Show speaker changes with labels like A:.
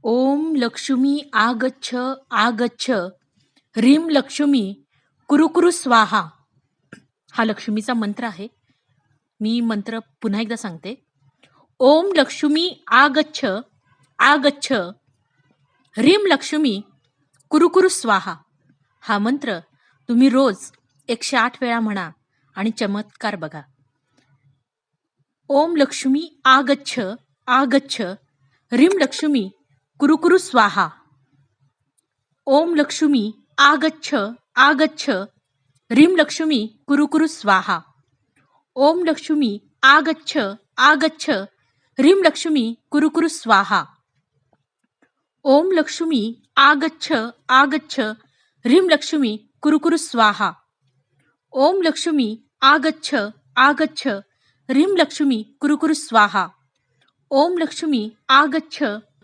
A: ओम लक्ष्मी आगच्छ आगच्छ ह्रीं लक्ष्मी कुरु कुरु स्वाहा. हा लक्ष्मीचा मंत्र आहे. मी मंत्र पुन्हा एकदा सांगते. ओम लक्ष्मी आगच्छ आगच्छ ह्रीं लक्ष्मी कुरु कुरु स्वाहा. हा मंत्र तुम्ही रोज 108 वेळा म्हणा आणि चमत्कार बघा. ओम लक्ष्मी आगच्छ आगच्छ ह्रीं लक्ष्मी कुरु कुरु स्वाहा. ओम लक्ष्मी आगच्छ आगच्छ ह्रीं लक्ष्मी कुरु कुरु स्वाहा. ओम लक्ष्मी आगच्छ आगच्छ ह्रीं लक्ष्मी कुरु कुरु स्वाहा. ओम लक्ष्मी आगच्छ आगच्छ ह्रीं लक्ष्मी कुरु कुरु स्वाहा. ओम लक्ष्मी आगच्छ आगच्छ ह्रीं लक्ष्मी कुरु कुरु स्वाहा. ओम लक्ष्मी आगच्छ